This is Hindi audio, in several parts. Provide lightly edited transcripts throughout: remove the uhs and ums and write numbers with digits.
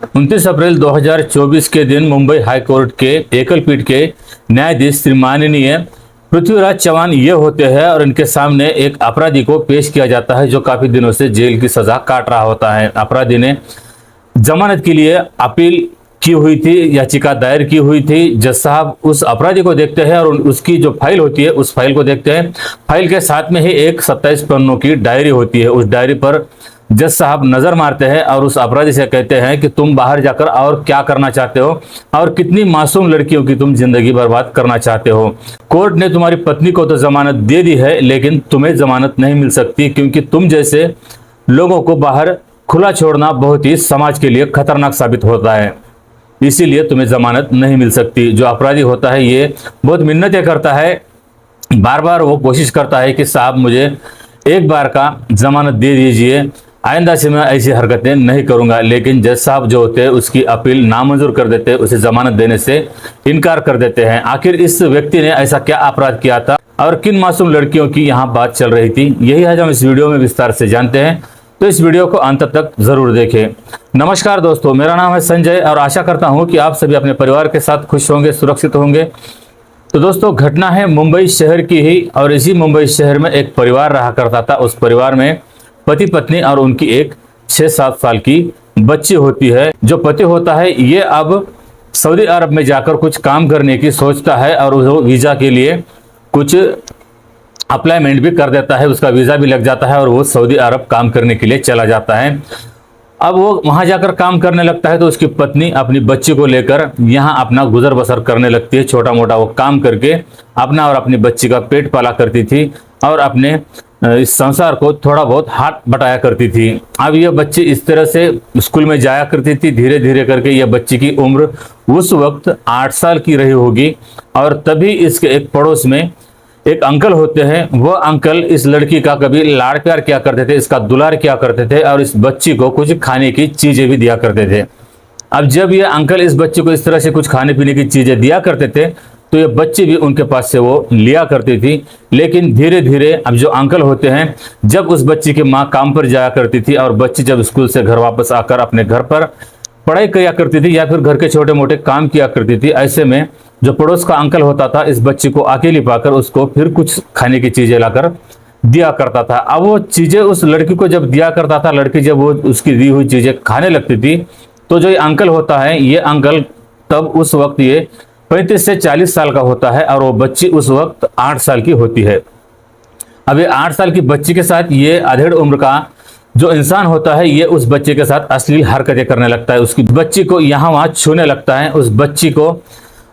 29 अप्रैल 2024 के दिन मुंबई हाई कोर्ट के एकल पीठ के न्यायाधीश श्री माननीय पृथ्वीराज चौहान ये होते हैं और इनके सामने एक अपराधी को पेश किया जाता है जो काफी दिनों से जेल की सजा काट रहा होता है। अपराधी ने जमानत के लिए अपील की हुई थी, याचिका दायर की हुई थी। जज साहब उस अपराधी को देखते हैं और उसकी जो फाइल होती है उस फाइल को देखते हैं। फाइल के साथ में ही एक 27 पन्नों की डायरी होती है। उस डायरी पर जज साहब नजर मारते हैं और उस अपराधी से कहते हैं कि तुम बाहर जाकर और क्या करना चाहते हो और कितनी मासूम लड़कियों की तुम जिंदगी बर्बाद करना चाहते हो। कोर्ट ने तुम्हारी पत्नी को तो जमानत दे दी है, लेकिन तुम्हें जमानत नहीं मिल सकती क्योंकि तुम जैसे लोगों को बाहर खुला छोड़ना बहुत ही समाज के लिए खतरनाक साबित होता है, इसीलिए तुम्हें जमानत नहीं मिल सकती। जो अपराधी होता है ये बहुत मिन्नतें करता है, बार बार वो कोशिश करता है कि साहब मुझे एक बार का जमानत दे दीजिए, आइंदा से मैं ऐसी हरकतें नहीं करूंगा। लेकिन जज साहब जो होते हैं उसकी अपील नामंजूर कर देते हैं, उसे जमानत देने से इनकार कर देते हैं। आखिर इस व्यक्ति ने ऐसा क्या अपराध किया था और किन मासूम लड़कियों की यहाँ बात चल रही थी, यही आज हम इस वीडियो में विस्तार से जानते हैं, तो इस वीडियो को अंत तक जरूर देखें। नमस्कार दोस्तों, मेरा नाम है संजय और आशा करता हूँ कि आप सभी अपने परिवार के साथ खुश होंगे, सुरक्षित होंगे। तो दोस्तों, घटना है मुंबई शहर की ही और इसी मुंबई शहर में एक परिवार रहा करता था। उस परिवार में पति पत्नी और उनकी एक 6-7 साल की बच्ची होती है। जो पति होता है ये अब सऊदी अरब में जाकर कुछ काम करने की सोचता है और वो वीज़ा के लिए कुछ अप्लाईमेंट भी कर देता है, उसका वीज़ा भी लग जाता है और वो सऊदी अरब काम करने के लिए चला जाता है। अब वो वहाँ जाकर काम करने लगता है तो उसकी पत्नी अपनी बच्ची को लेकर यहाँ अपना गुजर बसर करने लगती है। छोटा मोटा वो काम करके अपना और अपनी बच्ची का पेट पाला करती थी और अपने इस संसार को थोड़ा बहुत हाथ बटाया करती थी। अब यह बच्ची इस तरह से स्कूल में जाया करती थी। धीरे धीरे करके यह बच्ची की उम्र उस वक्त 8 साल की रही होगी और तभी इसके एक पड़ोस में एक अंकल होते हैं। वह अंकल इस लड़की का कभी लाड़ प्यार किया करते थे, इसका दुलार किया करते थे और इस बच्ची को कुछ खाने की चीजें भी दिया करते थे। अब जब ये अंकल इस बच्ची को इस तरह से कुछ खाने पीने की चीजें दिया करते थे तो ये बच्ची भी उनके पास से वो लिया करती थी। लेकिन धीरे धीरे अब जो अंकल होते हैं, जब उस बच्ची की माँ काम पर जाया करती थी और बच्ची जब स्कूल से घर वापस आकर अपने घर पर पढ़ाई किया करती थी या फिर घर के छोटे मोटे काम किया करती थी, ऐसे में जो पड़ोस का अंकल होता था इस बच्ची को अकेली पाकर उसको फिर कुछ खाने की चीजें लाकर दिया करता था। अब वो चीजें उस लड़की को जब दिया करता था, लड़की जब वो उसकी दी हुई चीजें खाने लगती थी तो जो ये अंकल होता है, ये अंकल तब उस वक्त ये 35 से 40 साल का होता है और वो बच्ची उस वक्त 8 साल की होती है। अब ये 8 साल की बच्ची के साथ ये अधेड़ उम्र का जो इंसान होता है ये उस बच्चे के साथ अश्लील हरकतें करने लगता है, उसकी बच्ची को यहाँ वहाँ छूने लगता है। उस बच्ची को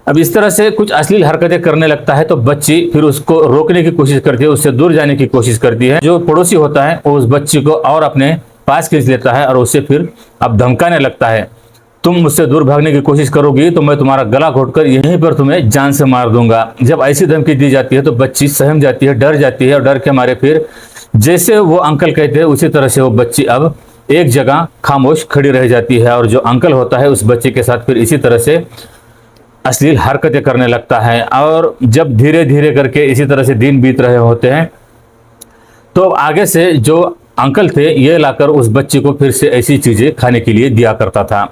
अब इस तरह से कुछ अश्लील हरकतें करने लगता है तो बच्ची फिर उसको रोकने की कोशिश करती है, उससे दूर जाने की कोशिश करती है। जो पड़ोसी होता है वो उस बच्ची को और अपने पास खींच लेता है और उसे फिर अब धमकाने लगता है, तुम मुझसे दूर भागने की कोशिश करोगी तो मैं तुम्हारा गला घोटकर यहीं पर तुम्हें जान से मार दूंगा। जब ऐसी धमकी दी जाती है तो बच्ची सहम जाती है, डर जाती है और डर के मारे फिर जैसे वो अंकल कहते हैं उसी तरह से वो बच्ची अब एक जगह खामोश खड़ी रह जाती है। और जो अंकल होता है उस बच्चे के साथ फिर इसी तरह से अश्लील हरकतें करने लगता है। और जब धीरे धीरे करके इसी तरह से दिन बीत रहे होते हैं तो आगे से जो अंकल थे ये लाकर उस बच्ची को फिर से ऐसी चीजें खाने के लिए दिया करता था।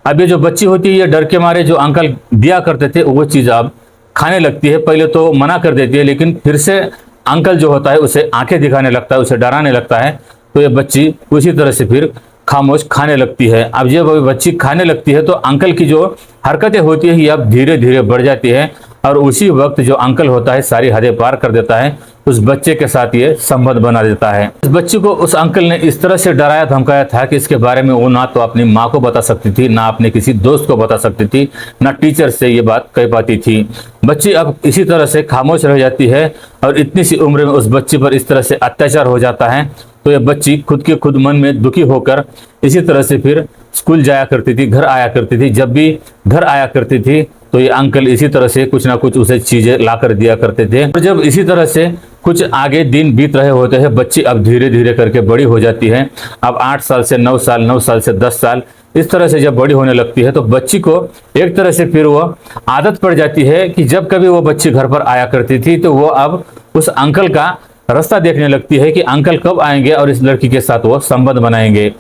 अब ये जो बच्ची होती है ये डर के मारे जो अंकल दिया करते थे वो चीज़ अब खाने लगती है। पहले तो मना कर देती है लेकिन फिर से अंकल जो होता है उसे आंखें दिखाने लगता है, उसे डराने लगता है, तो ये बच्ची उसी तरह से फिर खामोश खाने लगती है। अब जब बच्ची खाने लगती है तो अंकल की जो हरकतें होती है ये अब धीरे धीरे बढ़ जाती है और उसी वक्त जो अंकल होता है सारी हदें पार कर देता है, उस बच्चे के साथ ये संबंध बना देता है। इस बच्ची को उस अंकल ने इस तरह से डराया धमकाया था कि इसके बारे में वो ना तो अपनी माँ को बता सकती थी, ना अपने किसी दोस्त को बता सकती थी, ना टीचर से ये बात कह पाती थी। बच्ची अब इसी तरह से खामोश रह जाती है और इतनी सी उम्र में उस बच्ची पर इस तरह से अत्याचार हो जाता है तो ये बच्ची खुद के खुद मन में दुखी होकर इसी तरह से फिर स्कूल जाया करती थी, घर आया करती थी। जब भी घर आया करती थी तो ये अंकल इसी तरह से कुछ ना कुछ उसे चीजें ला कर दिया करते थे। और जब इसी तरह से कुछ आगे दिन बीत रहे होते हैं, बच्ची अब धीरे धीरे करके बड़ी हो जाती है। अब 8 साल से 9 साल, 9 साल से 10 साल, इस तरह से जब बड़ी होने लगती है तो बच्ची को एक तरह से फिर वो आदत पड़ जाती है कि जब कभी वो बच्ची घर पर आया करती थी तो वो अब उस अंकल का रास्ता देखने लगती है कि अंकल कब आएंगे और इस लड़की के साथ वो संबंध बनाएंगे।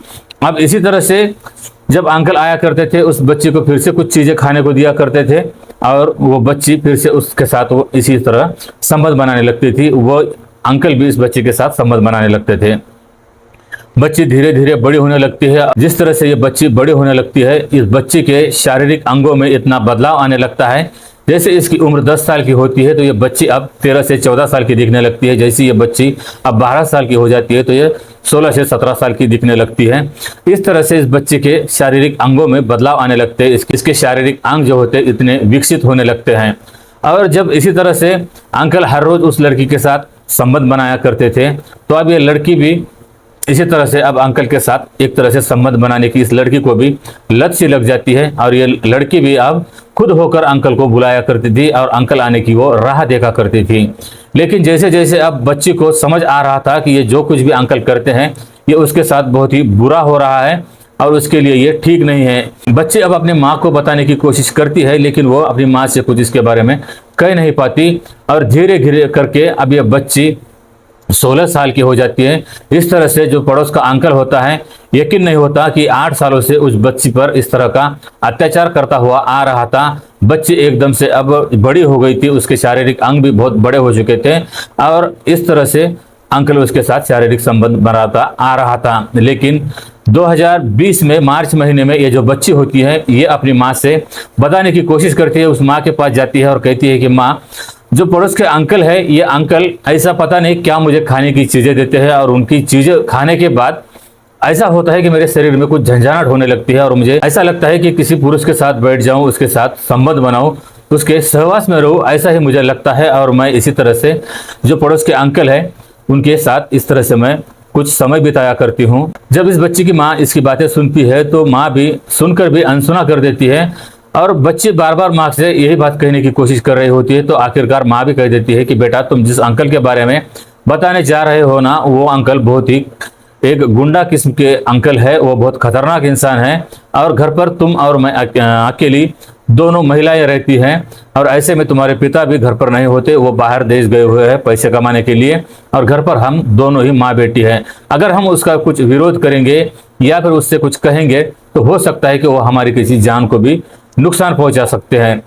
अब इसी तरह से जब अंकल आया करते थे उस बच्ची को फिर से कुछ चीजें खाने को दिया करते थे और वो बच्ची फिर से उसके साथ वो इसी तरह संबंध बनाने लगती थी। वो अंकल भी इस बच्ची के साथ संबंध बनाने लगते थे। बच्ची धीरे धीरे बड़ी होने लगती है। जिस तरह से ये बच्ची बड़ी होने लगती है, इस बच्ची के शारीरिक अंगों में इतना बदलाव आने लगता है। जैसे इसकी उम्र 10 साल की होती है तो ये बच्ची अब 13 से 14 साल की दिखने लगती है। जैसे ये बच्ची अब 12 साल की हो जाती है तो ये 16 से 17 साल की दिखने लगती है। इस तरह से इस बच्चे के शारीरिक अंगों में बदलाव आने लगते हैं। इसके शारीरिक अंग जो होते हैं इतने विकसित होने लगते हैं। और जब इसी तरह से अंकल हर रोज उस लड़की के साथ संबंध बनाया करते थे तो अब ये लड़की भी इसी तरह से अब अंकल के साथ एक तरह से संबंध बनाने की इस लड़की को भी लत सी लग जाती है। और ये लड़की भी अब खुद होकर अंकल को बुलाया करती थी और अंकल आने की वो राह देखा करती थी। लेकिन जैसे जैसे अब बच्ची को समझ आ रहा था कि ये जो कुछ भी अंकल करते हैं ये उसके साथ बहुत ही बुरा हो रहा है और उसके लिए ये ठीक नहीं है। बच्ची अब अपनी माँ को बताने की कोशिश करती है लेकिन वो अपनी माँ से कुछ इसके बारे में कह नहीं पाती। और धीरे धीरे करके अब ये बच्ची 16 साल की हो जाती है। इस तरह से जो पड़ोस का अंकल होता है, यकीन नहीं होता कि 8 सालों से उस बच्ची पर इस तरह का अत्याचार करता हुआ आ रहा था। बच्ची एकदम से अब बड़ी हो गई थी, उसके शारीरिक अंग भी बहुत बड़े हो चुके थे और इस तरह से अंकल उसके साथ शारीरिक संबंध बनाता आ रहा था। लेकिन 2020 में मार्च महीने में ये जो बच्ची होती है ये अपनी माँ से बताने की कोशिश करती है। उस माँ के पास जाती है और कहती है कि माँ, जो पड़ोस के अंकल है ये अंकल ऐसा पता नहीं क्या मुझे खाने की चीज़ें देते हैं और उनकी चीज़ें खाने के बाद ऐसा होता है कि मेरे शरीर में कुछ झंझनाहट होने लगती है और मुझे ऐसा लगता है कि किसी पुरुष के साथ बैठ जाऊं, उसके साथ संबंध बनाऊं, उसके सहवास में रहूं, ऐसा ही मुझे लगता है। और मैं इसी तरह से जो पड़ोस के अंकल है उनके साथ इस तरह से मैं कुछ समय बिताया करती हूँ। जब इस बच्ची की माँ इसकी बातें सुनती है तो माँ भी सुनकर भी अनसुना कर देती है और बच्ची बार बार माँ से यही बात कहने की कोशिश कर रही होती है। तो आखिरकार माँ भी कह देती है कि बेटा, तुम जिस अंकल के बारे में बताने जा रहे हो ना, वो अंकल बहुत ही एक गुंडा किस्म के अंकल है, वो बहुत खतरनाक इंसान है और घर पर तुम और मैं अकेली दोनों महिलाएं रहती हैं और ऐसे में तुम्हारे पिता भी घर पर नहीं होते, वो बाहर देश गए हुए हैं पैसे कमाने के लिए और घर पर हम दोनों ही माँ बेटी हैं। अगर हम उसका कुछ विरोध करेंगे या फिर उससे कुछ कहेंगे तो हो सकता है कि वो हमारी किसी जान को भी नुकसान पहुंचा सकते हैं।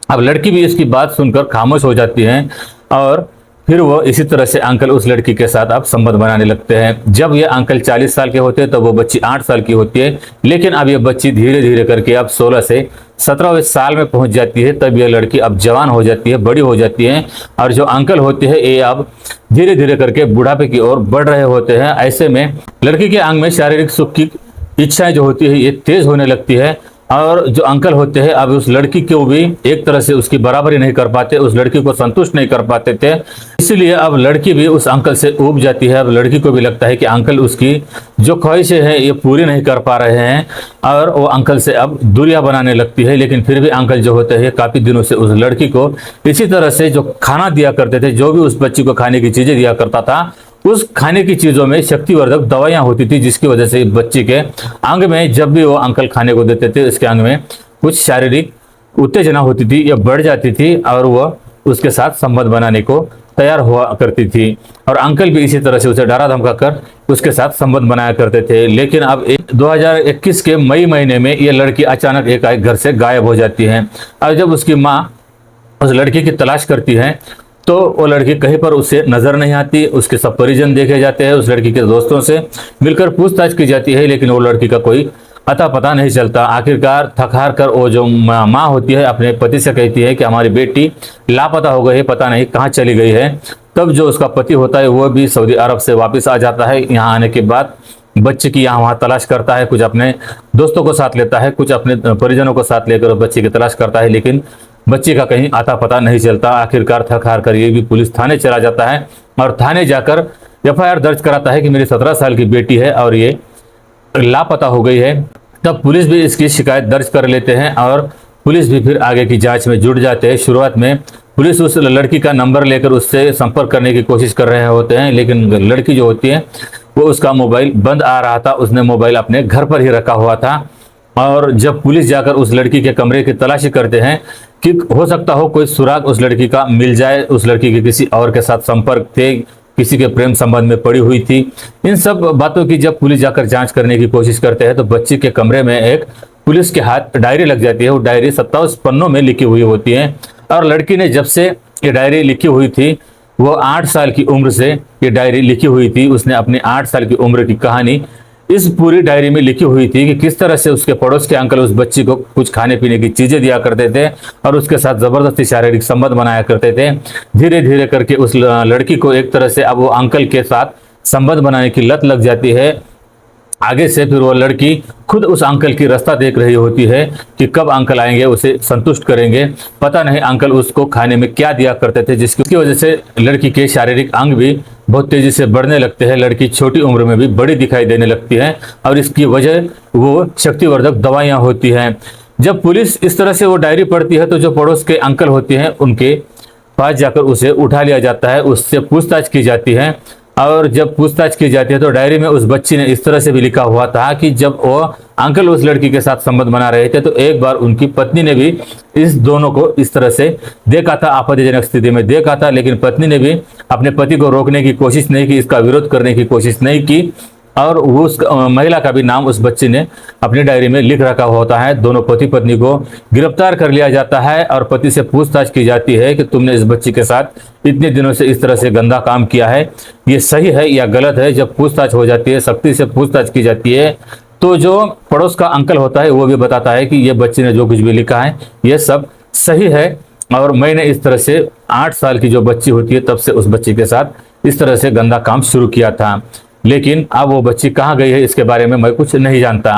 अब लड़की भी इसकी बात सुनकर खामोश हो जाती है और फिर वो इसी तरह से अंकल उस लड़की के साथ अब संबंध बनाने लगते हैं। जब ये अंकल 40 साल के होते हैं तो वो बच्ची 8 साल की होती है। लेकिन अब ये बच्ची धीरे धीरे करके अब 16 से 17वें साल में पहुंच जाती है। तब ये लड़की अब जवान हो जाती है, बड़ी हो जाती है और जो अंकल होते हैं ये अब धीरे धीरे करके बुढ़ापे की ओर बढ़ रहे होते हैं। ऐसे में लड़की के अंग में शारीरिक सुख की इच्छाएं जो होती है ये तेज होने लगती है और जो अंकल होते हैं अब उस लड़की को भी एक तरह से उसकी बराबरी नहीं कर पाते, उस लड़की को संतुष्ट नहीं कर पाते थे। इसलिए अब लड़की भी उस अंकल से ऊब जाती है। अब लड़की को भी लगता है कि अंकल उसकी जो ख्वाहिशें हैं ये पूरी नहीं कर पा रहे हैं और वो अंकल से अब दूरियां बनाने लगती है। लेकिन फिर भी अंकल जो होते हैं काफ़ी दिनों से उस लड़की को इसी तरह से जो खाना दिया करते थे, जो भी उस बच्ची को खाने की चीज़ें दिया करता था, उस खाने की चीज़ों में शक्तिवर्धक दवाइयाँ होती थी, जिसकी वजह से बच्चे के अंग में जब भी वो अंकल खाने को देते थे उसके अंग में कुछ शारीरिक उत्तेजना होती थी या बढ़ जाती थी और वह उसके साथ संबंध बनाने को तैयार हुआ करती थी। और अंकल भी इसी तरह से उसे डरा धमका कर उसके साथ संबंध बनाया करते थे। लेकिन अब 2021 के मई महीने में ये लड़की अचानक एकाएक घर से गायब हो जाती है और जब उसकी माँ उस लड़की की तलाश करती है तो वो लड़की कहीं पर उसे नजर नहीं आती। उसके सब परिजन देखे जाते हैं, उस लड़की के दोस्तों से मिलकर पूछताछ की जाती है, लेकिन वो लड़की का कोई अता पता नहीं चलता। आखिरकार थक हार कर वो जो माँ होती है अपने पति से कहती है कि हमारी बेटी लापता हो गई है, पता नहीं कहाँ चली गई है। तब जो उसका पति होता है वो भी सऊदी अरब से वापस आ जाता है। यहाँ आने के बाद बच्चे की यहाँ वहाँ तलाश करता है, कुछ अपने दोस्तों को साथ लेता है, कुछ अपने परिजनों को साथ लेकर बच्चे की तलाश करता है, लेकिन बच्चे का कहीं आता पता नहीं चलता। आखिरकार थक हार कर ये भी पुलिस थाने चला जाता है और थाने जाकर FIR दर्ज कराता है कि मेरी 17 साल की बेटी है और ये लापता हो गई है। तब पुलिस भी इसकी शिकायत दर्ज कर लेते हैं और पुलिस भी फिर आगे की जांच में जुट जाते हैं। शुरुआत में पुलिस उस लड़की का नंबर लेकर उससे संपर्क करने की कोशिश कर रहे होते हैं, लेकिन लड़की जो होती है वो उसका मोबाइल बंद आ रहा था, उसने मोबाइल अपने घर पर ही रखा हुआ था। और जब पुलिस जाकर उस लड़की के कमरे की तलाशी करते हैं कि हो सकता हो कोई सुराग उस लड़की का मिल जाए, उस लड़की के किसी और के साथ संपर्क थे, किसी के प्रेम संबंध में पड़ी हुई थी। इन सब बातों की जब पुलिस जाकर जांच करने की कोशिश करते हैं तो बच्ची के कमरे में एक पुलिस के हाथ डायरी लग जाती है। वो डायरी 27 पन्नों में लिखी हुई होती है और लड़की ने जब से ये डायरी लिखी हुई थी, वो 8 साल की उम्र से ये डायरी लिखी हुई थी। उसने अपनी 8 साल की उम्र की कहानी इस पूरी डायरी में लिखी हुई थी कि किस तरह से उसके पड़ोस के अंकल उस बच्ची को कुछ खाने पीने की चीजें दिया करते थे और उसके साथ जबरदस्ती शारीरिक संबंध बनाया करते थे। धीरे धीरे करके उस लड़की को एक तरह से अब वो अंकल के साथ संबंध बनाने की लत लग जाती है। आगे से फिर वो लड़की खुद उस अंकल की रास्ता देख रही होती है कि कब अंकल आएंगे, उसे संतुष्ट करेंगे। पता नहीं अंकल उसको खाने में क्या दिया करते थे, जिसकी वजह से लड़की के शारीरिक अंग भी बहुत तेजी से बढ़ने लगते हैं। लड़की छोटी उम्र में भी बड़ी दिखाई देने लगती है और इसकी वजह वो शक्तिवर्धक दवाइयाँ होती हैं। जब पुलिस इस तरह से वो डायरी पढ़ती है तो जो पड़ोस के अंकल होते हैं उनके पास जाकर उसे उठा लिया जाता है, उससे पूछताछ की जाती है। और जब पूछताछ की जाती है तो डायरी में उस बच्ची ने इस तरह से भी लिखा हुआ था कि जब वो अंकल उस लड़की के साथ संबंध बना रहे थे तो एक बार उनकी पत्नी ने भी इस दोनों को इस तरह से देखा था, आपत्तिजनक स्थिति में देखा था, लेकिन पत्नी ने भी अपने पति को रोकने की कोशिश नहीं की, इसका विरोध करने की कोशिश नहीं की और वो उस महिला का भी नाम उस बच्चे ने अपनी डायरी में लिख रखा होता है। दोनों पति पत्नी को गिरफ्तार कर लिया जाता है और पति से पूछताछ की जाती है कि तुमने इस बच्ची के साथ इतने दिनों से इस तरह से गंदा काम किया है, ये सही है या गलत है। जब पूछताछ हो जाती है, सख्ती से पूछताछ की जाती है, तो जो पड़ोस का अंकल होता है वो भी बताता है कि ये बच्ची ने जो कुछ भी लिखा है ये सब सही है और मैंने इस तरह से 8 साल की जो बच्ची होती है तब से उस बच्ची के साथ इस तरह से गंदा काम शुरू किया था। लेकिन अब वो बच्ची कहाँ गई है इसके बारे में मैं कुछ नहीं जानता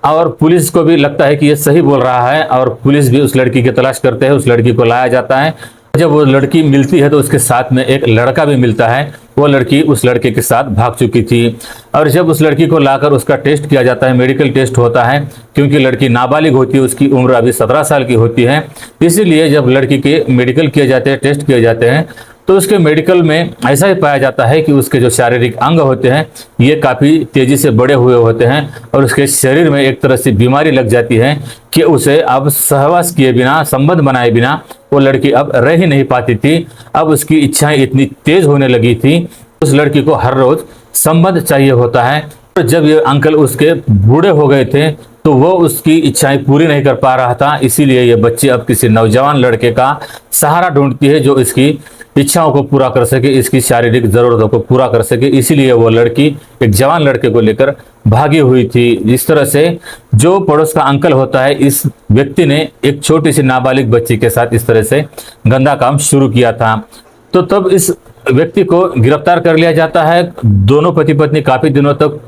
और पुलिस को भी लगता है कि ये सही बोल रहा है और पुलिस भी उस लड़की की तलाश करते हैं। उस लड़की को लाया जाता है। जब वो लड़की मिलती है तो उसके साथ में एक लड़का भी मिलता है। वो लड़की उस लड़के के साथ भाग चुकी थी और जब उस लड़की को लाकर उसका टेस्ट किया जाता है, मेडिकल टेस्ट होता है, क्योंकि लड़की नाबालिग होती है, उसकी उम्र अभी 17 साल की होती है, इसीलिए जब लड़की के मेडिकल किए जाते हैं, टेस्ट किए जाते हैं तो उसके मेडिकल में ऐसा ही पाया जाता है कि उसके जो शारीरिक अंग होते हैं ये काफ़ी तेज़ी से बढ़े हुए होते हैं और उसके शरीर में एक तरह से बीमारी लग जाती है कि उसे अब सहवास किए बिना, संबंध बनाए बिना वो लड़की अब रह ही नहीं पाती थी। अब उसकी इच्छाएं इतनी तेज होने लगी थी, उस लड़की को हर रोज संबंध चाहिए होता है। जब ये अंकल उसके बूढ़े हो गए थे तो वो उसकी इच्छाएं पूरी नहीं कर पा रहा था, इसीलिए ये बच्ची अब किसी नौजवान लड़के का सहारा ढूंढती है जो इसकी इच्छाओं को पूरा कर सके, इसकी शारीरिक जरूरतों को पूरा कर सके। इसीलिए वो लड़की एक जवान लड़के को लेकर भागी हुई थी। इस तरह से जो पड़ोस का अंकल होता है, इस व्यक्ति ने एक छोटी सी नाबालिग बच्ची के साथ इस तरह से गंदा काम शुरू किया था। तो तब इस व्यक्ति को गिरफ्तार कर लिया जाता है। दोनों पति पत्नी काफी दिनों तक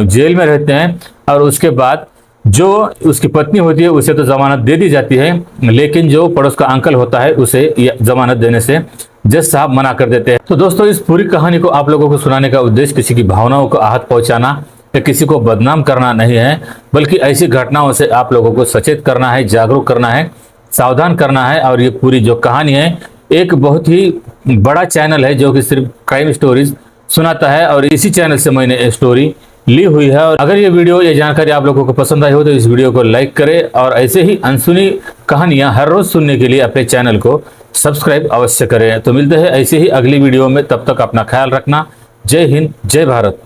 जेल में रहते हैं और उसके बाद जो उसकी पत्नी होती है उसे तो जमानत दे दी जाती है, लेकिन जो पड़ोस का अंकल होता है उसे जमानत देने से जज साहब मना कर देते हैं। तो दोस्तों, इस पूरी कहानी को आप लोगों को सुनाने का उद्देश्य किसी की भावनाओं को आहत पहुंचाना या किसी को बदनाम करना नहीं है, बल्कि ऐसी घटनाओं से आप लोगों को सचेत करना है, जागरूक करना है, सावधान करना है। और ये पूरी जो कहानी है, एक बहुत ही बड़ा चैनल है जो कि सिर्फ क्राइम स्टोरीज सुनाता है और इसी चैनल से मैंने स्टोरी ली हुई है। और अगर ये वीडियो, ये जानकारी आप लोगों को पसंद आई हो तो इस वीडियो को लाइक करें और ऐसे ही अनसुनी कहानियां हर रोज सुनने के लिए अपने चैनल को सब्सक्राइब अवश्य करें। तो मिलते हैं ऐसे ही अगली वीडियो में, तब तक अपना ख्याल रखना। जय हिंद, जय भारत।